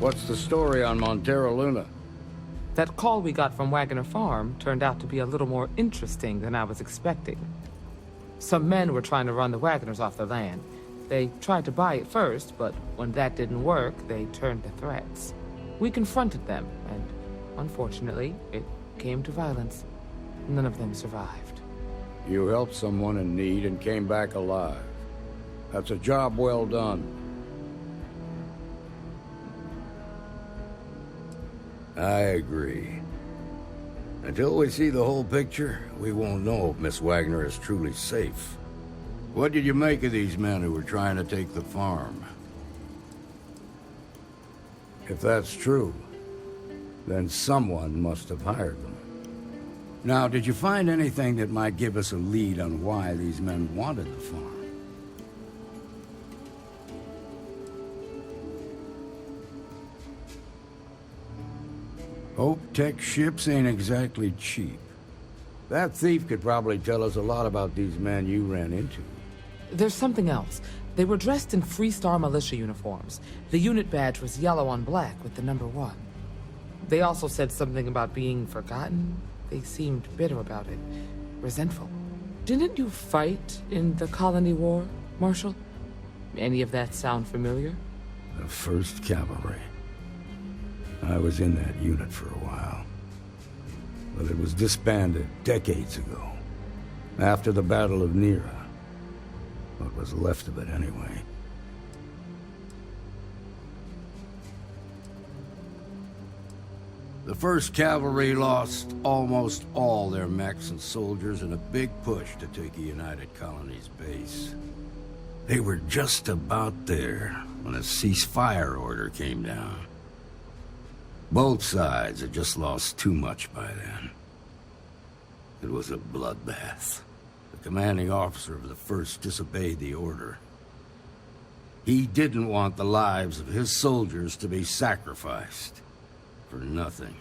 What's the story on Montero Luna? That call we got from Wagner Farm turned out to be a little more interesting than I was expecting. Some men were trying to run the Wagners off the land. They tried to buy it first, but when that didn't work, they turned to threats. We confronted them, and unfortunately, it came to violence. None of them survived. You helped someone in need and came back alive. That's a job well done. I agree. Until we see the whole picture, we won't know if Miss Wagner is truly safe. What did you make of these men who were trying to take the farm? If that's true, then someone must have hired them. Now, did you find anything that might give us a lead on why these men wanted the farm? Hope Tech ships ain't exactly cheap. That thief could probably tell us a lot about these men you ran into. There's something else. They were dressed in Freestar militia uniforms. The unit badge was yellow on black with the number 1. They also said something about being forgotten. They seemed bitter about it, resentful. Didn't you fight in the Colony War, Marshal? Any of that sound familiar? The 1st Cavalry. I was in that unit for a while. But it was disbanded decades ago. After the Battle of Nera. What was left of it, anyway. The 1st Cavalry lost almost all their mechs and soldiers in a big push to take a United Colonies base. They were just about there when a ceasefire order came down. Both sides had just lost too much by then. It was a bloodbath. The commanding officer of the 1st disobeyed the order. He didn't want the lives of his soldiers to be sacrificed for nothing.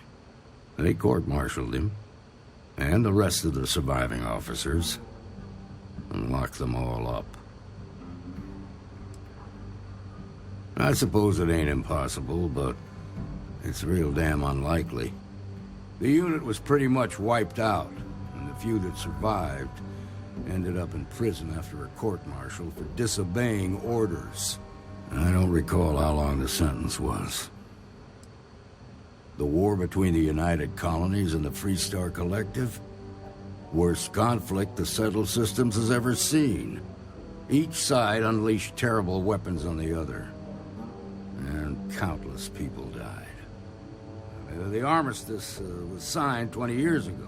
They court-martialed him, and the rest of the surviving officers, and locked them all up. I suppose it ain't impossible, but it's real damn unlikely. The unit was pretty much wiped out, and the few that survived ended up in prison after a court-martial for disobeying orders. I don't recall how long the sentence was. The war between the United Colonies and the Freestar Collective? Worst conflict the settled systems has ever seen. Each side unleashed terrible weapons on the other. And countless people died. The armistice was signed 20 years ago.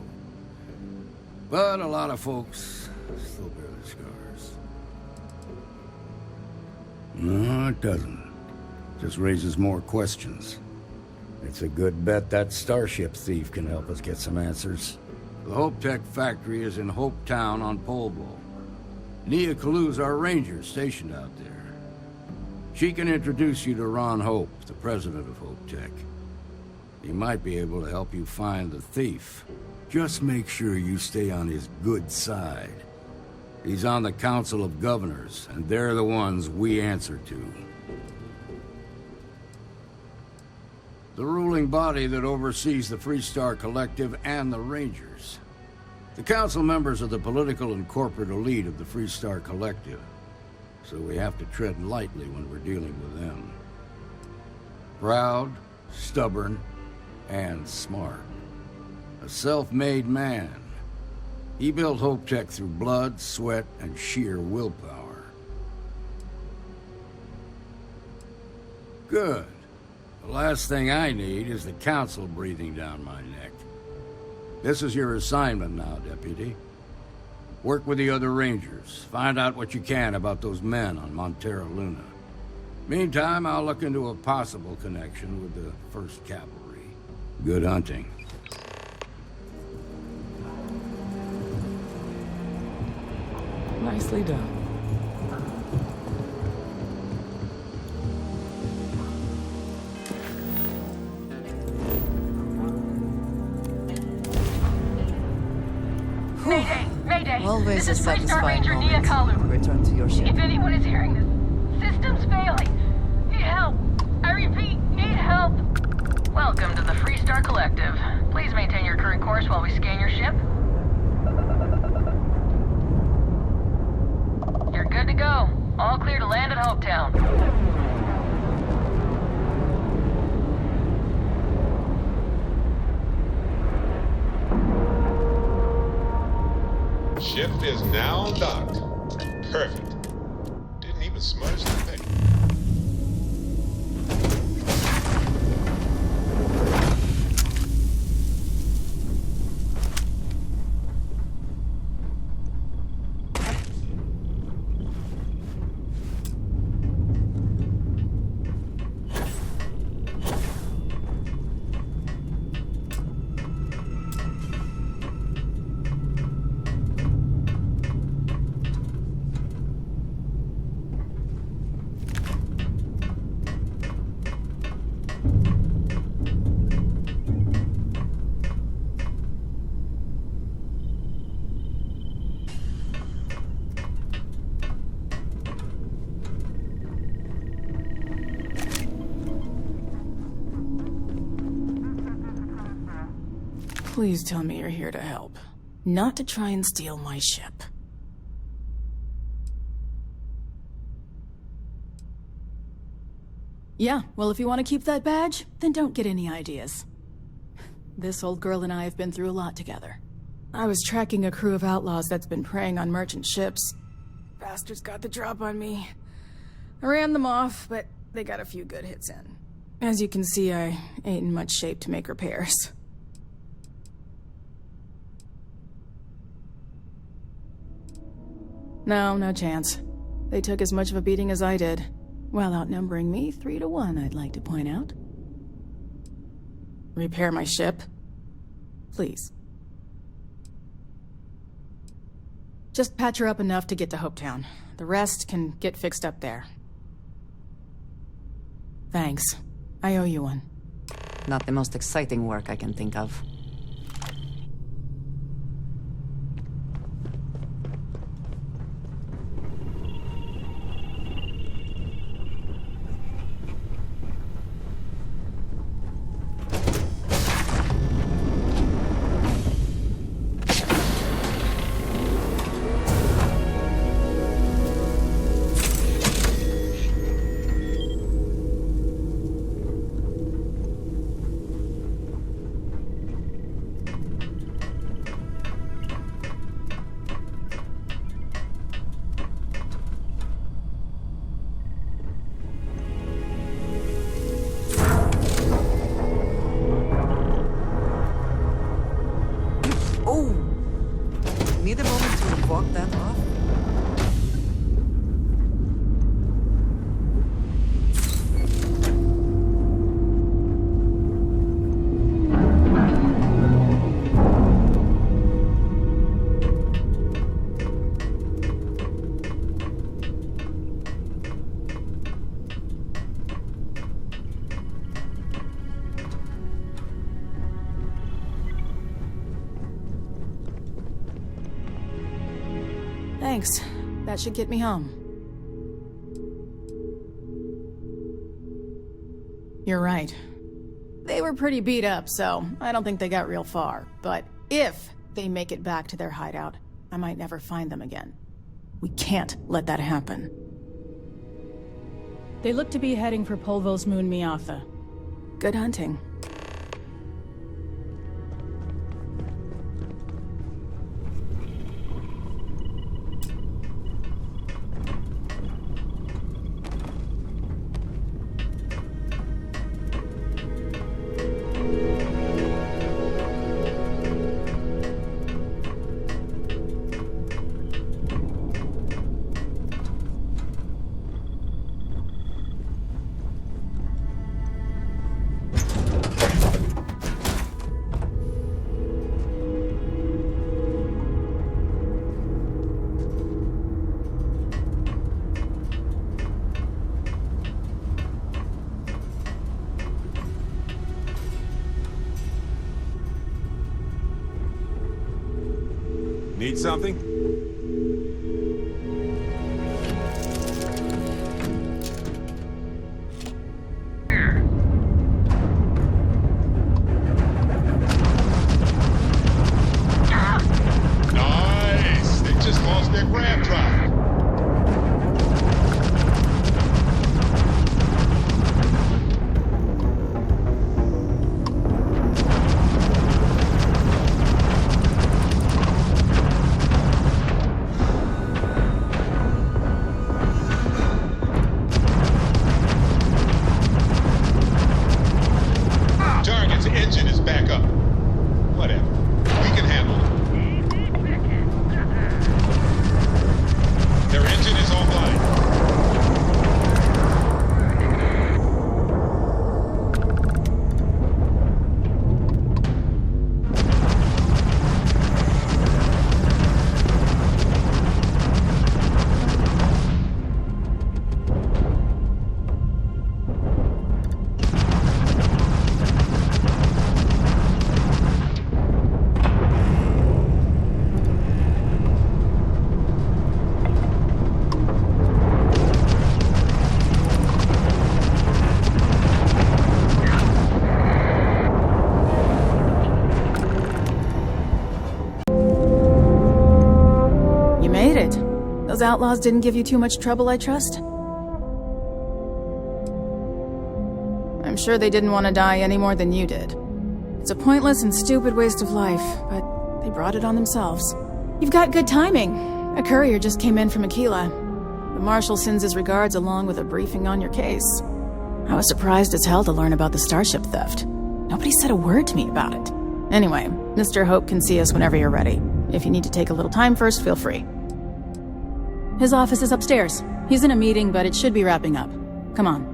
But a lot of folks still bear the scars. No, it doesn't. Just raises more questions. It's a good bet that starship thief can help us get some answers. The Hope Tech factory is in Hope Town on Polvo. Nia Kalu's our ranger stationed out there. She can introduce you to Ron Hope, the president of Hope Tech. He might be able to help you find the thief. Just make sure you stay on his good side. He's on the Council of Governors, and they're the ones we answer to. The ruling body that oversees the Freestar Collective and the Rangers. The council members are the political and corporate elite of the Freestar Collective, so we have to tread lightly when we're dealing with them. Proud, stubborn, and smart. A self-made man. He built Hope Tech through blood, sweat, and sheer willpower. Good. The last thing I need is the council breathing down my neck. This is your assignment now, Deputy. Work with the other Rangers. Find out what you can about those men on Montero Luna. Meantime, I'll look into a possible connection with the 1st Cavalry. Good hunting. Nicely done. Mayday! Always a This is Freestar satisfying Ranger Nia moment Kalu. to return to your ship. If anyone is hearing this, systems failing. Need help. I repeat, need help. Star Collective. Please maintain your current course while we scan your ship. You're good to go. All clear to land at Hopetown. Ship is now docked. Perfect. Didn't even smudge the thing. Please tell me you're here to help, not to try and steal my ship. Yeah, well, if you want to keep that badge, then don't get any ideas. This old girl and I have been through a lot together. I was tracking a crew of outlaws that's been preying on merchant ships. Bastards got the drop on me. I ran them off, but they got a few good hits in. As you can see, I ain't in much shape to make repairs. No, no chance. They took as much of a beating as I did, while outnumbering me 3-1, I'd like to point out. Repair my ship? Please. Just patch her up enough to get to Hopetown. The rest can get fixed up there. Thanks. I owe you one. Not the most exciting work I can think of. Need a moment to walk that off? Thanks. That should get me home. You're right. They were pretty beat up, so I don't think they got real far. But if they make it back to their hideout, I might never find them again. We can't let that happen. They look to be heading for Polvo's moon Miatha. Good hunting. Need something? outlaws didn't give you too much trouble, I trust? I'm sure they didn't want to die any more than you did. It's a pointless and stupid waste of life, but they brought it on themselves. You've got good timing. A courier just came in from Aquila. The Marshal sends his regards along with a briefing on your case. I was surprised as hell to learn about the starship theft. Nobody said a word to me about it. Anyway, Mr. Hope can see us whenever you're ready. If you need to take a little time first, feel free. His office is upstairs. He's in a meeting, but it should be wrapping up. Come on.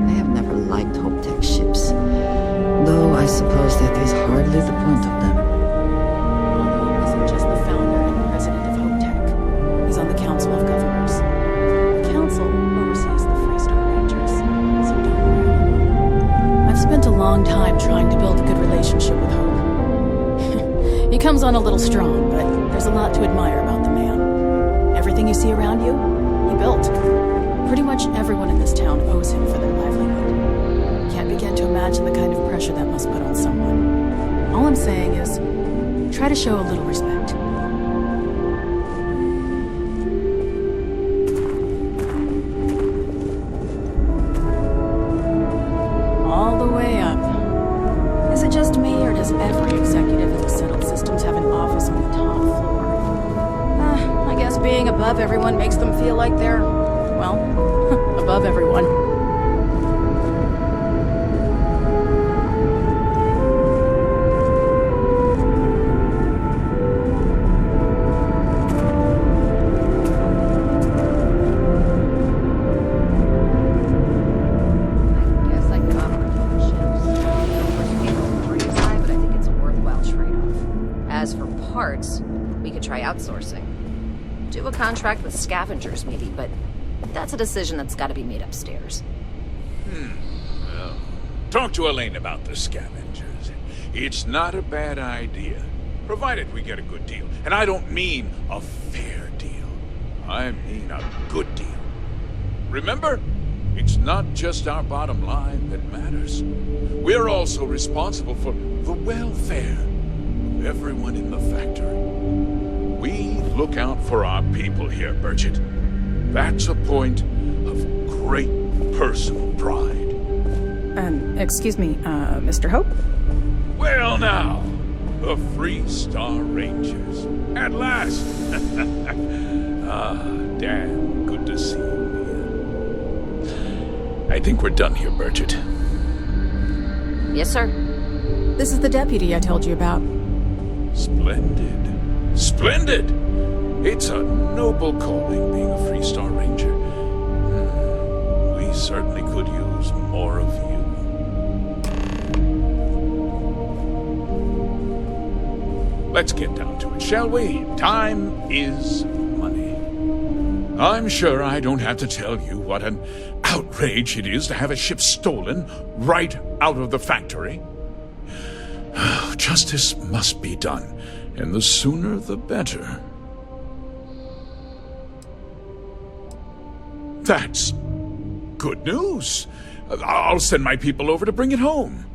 I have never liked Hope Tech ships, though I suppose that is hardly the point of them. Hope isn't just the founder and president of Hope Tech. He's on the Council of Governors. The Council oversees the Freestar Rangers, so don't worry. I've spent a long time trying to build a good relationship with Hope. He comes on a little strong, but there's a lot to admire about the man. Everything you see around you, he built. Pretty much everyone in this town owes him for their livelihood. Can't begin to imagine the kind of pressure that must put on someone. All I'm saying is, try to show a little respect. All the way up. Is it just me, or does every executive in the settled systems have an office on the top floor? I guess being above everyone makes them feel like they're, well, above everyone. Outsourcing. Do a contract with scavengers, maybe, but that's a decision that's got to be made upstairs. Well, talk to Elaine about the scavengers. It's not a bad idea, provided we get a good deal. And I don't mean a fair deal. I mean a good deal. Remember, it's not just our bottom line that matters. We're also responsible for the welfare of everyone in the factory. We look out for our people here, Burchett. That's a point of great personal pride. Excuse me, Mr. Hope? Well now, the Freestar Rangers. At last! Damn good to see you here. I think we're done here, Burchett. Yes, sir. This is the deputy I told you about. Splendid. Splendid! It's a noble calling, being a Freestar Ranger. We certainly could use more of you. Let's get down to it, shall we? Time is money. I'm sure I don't have to tell you what an outrage it is to have a ship stolen right out of the factory. Justice must be done. And the sooner the better. That's good news. I'll send my people over to bring it home.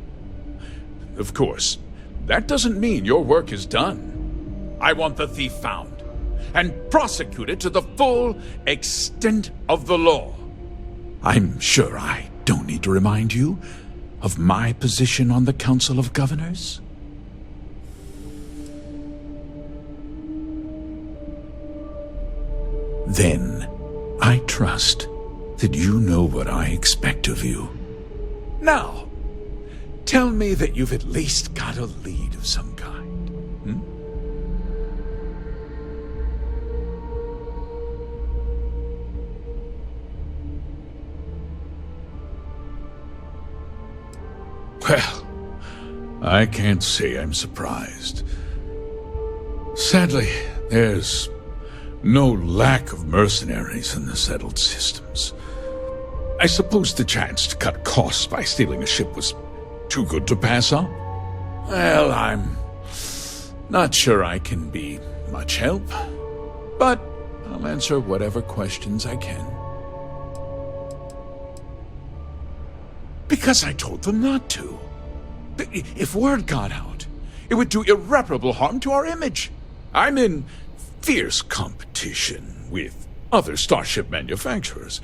Of course, that doesn't mean your work is done. I want the thief found and prosecuted to the full extent of the law. I'm sure I don't need to remind you of my position on the Council of Governors. Then, I trust that you know what I expect of you. Now, tell me that you've at least got a lead of some kind. Well, I can't say I'm surprised. Sadly, there's no lack of mercenaries in the settled systems. I suppose the chance to cut costs by stealing a ship was too good to pass up? Well, I'm not sure I can be much help, but I'll answer whatever questions I can. Because I told them not to. If word got out, It would do irreparable harm to our image. I'm in fierce competition with other starship manufacturers.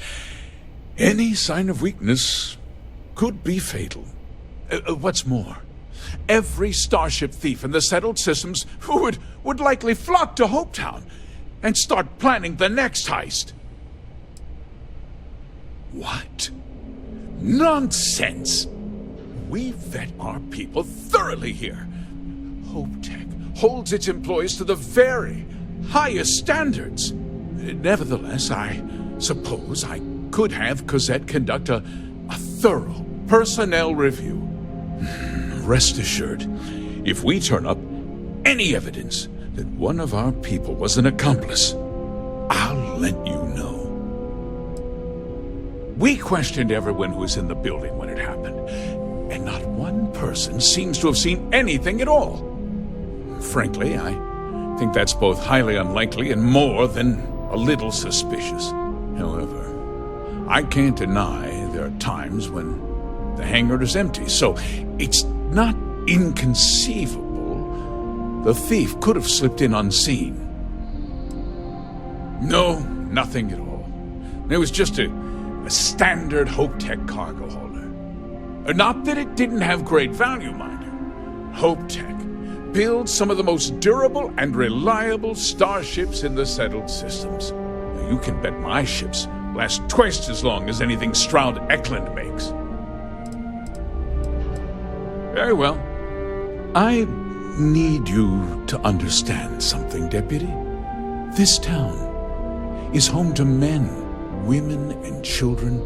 Any sign of weakness could be fatal. What's more, every starship thief in the settled systems would likely flock to Hopetown and start planning the next heist. What? Nonsense! We vet our people thoroughly here. HopeTech holds its employees to the very highest standards. Nevertheless, I suppose I could have Cosette conduct a thorough personnel review. Rest assured, if we turn up any evidence that one of our people was an accomplice, I'll let you know. We questioned everyone who was in the building when it happened, and not one person seems to have seen anything at all. Frankly, I think that's both highly unlikely and more than a little suspicious. However, I can't deny there are times when the hangar is empty, so it's not inconceivable the thief could have slipped in unseen. No, nothing at all. It was just a standard HopeTech cargo holder. Not that it didn't have great value, mind you. HopeTech builds some of the most durable and reliable starships in the settled systems. You can bet my ships last twice as long as anything Stroud Eklund makes. Very well. I need you to understand something, Deputy. This town is home to men, women, and children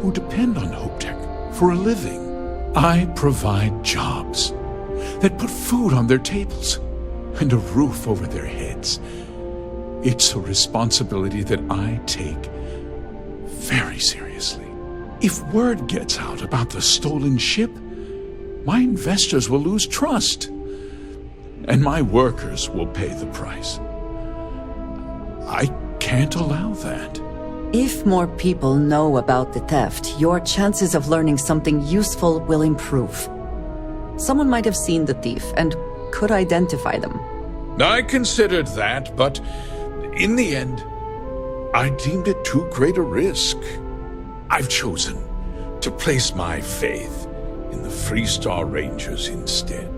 who depend on HopeTech for a living. I provide jobs that put food on their tables and a roof over their heads. It's a responsibility that I take very seriously. If word gets out about the stolen ship, my investors will lose trust, and my workers will pay the price. I can't allow that. If more people know about the theft, your chances of learning something useful will improve. Someone might have seen the thief and could identify them. I considered that, but in the end, I deemed it too great a risk. I've chosen to place my faith in the Freestar Rangers instead.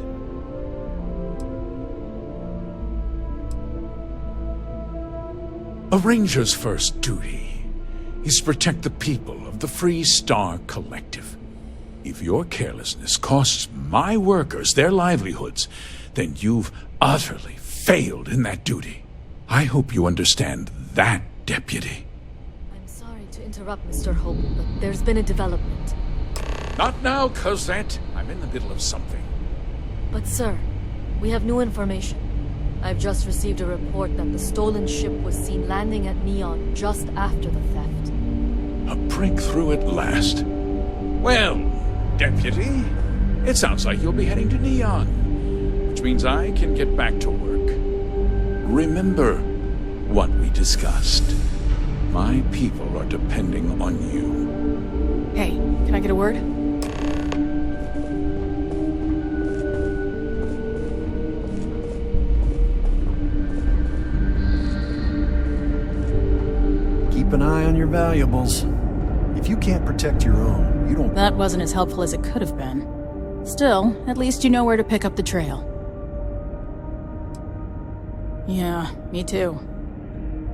A ranger's first duty is to protect the people of the Freestar Collective. If your carelessness costs my workers their livelihoods, then you've utterly failed in that duty. I hope you understand that, Deputy. I'm sorry to interrupt, Mr. Hope, but there's been a development. Not now, Cosette. I'm in the middle of something. But sir, we have new information. I've just received a report that the stolen ship was seen landing at Neon just after the theft. A breakthrough at last. Well, Deputy, it sounds like you'll be heading to Neon, which means I can get back to work. Remember what we discussed. My people are depending on you. Hey, can I get a word? Keep an eye on your valuables. If you can't protect your own, you don't... That wasn't as helpful as it could have been. Still, at least you know where to pick up the trail. Yeah, me too.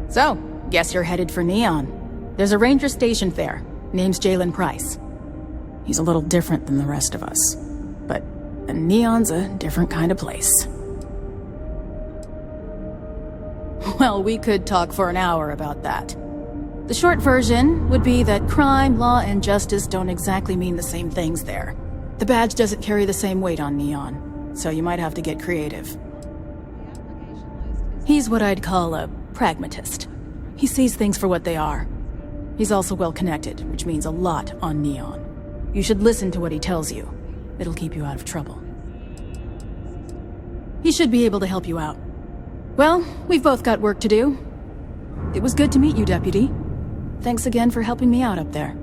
So, guess you're headed for Neon. There's a ranger stationed there. Name's Jalen Price. He's a little different than the rest of us. But Neon's a different kind of place. Well, we could talk for an hour about that. The short version would be that crime, law, and justice don't exactly mean the same things there. The badge doesn't carry the same weight on Neon, so you might have to get creative. He's what I'd call a pragmatist. He sees things for what they are. He's also well-connected, which means a lot on Neon. You should listen to what he tells you. It'll keep you out of trouble. He should be able to help you out. Well, we've both got work to do. It was good to meet you, Deputy. Thanks again for helping me out up there.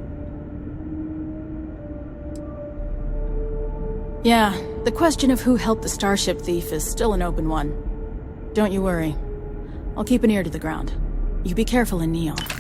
Yeah, The question of who helped the starship thief is still an open one. Don't you worry. I'll keep an ear to the ground. You be careful in Neon.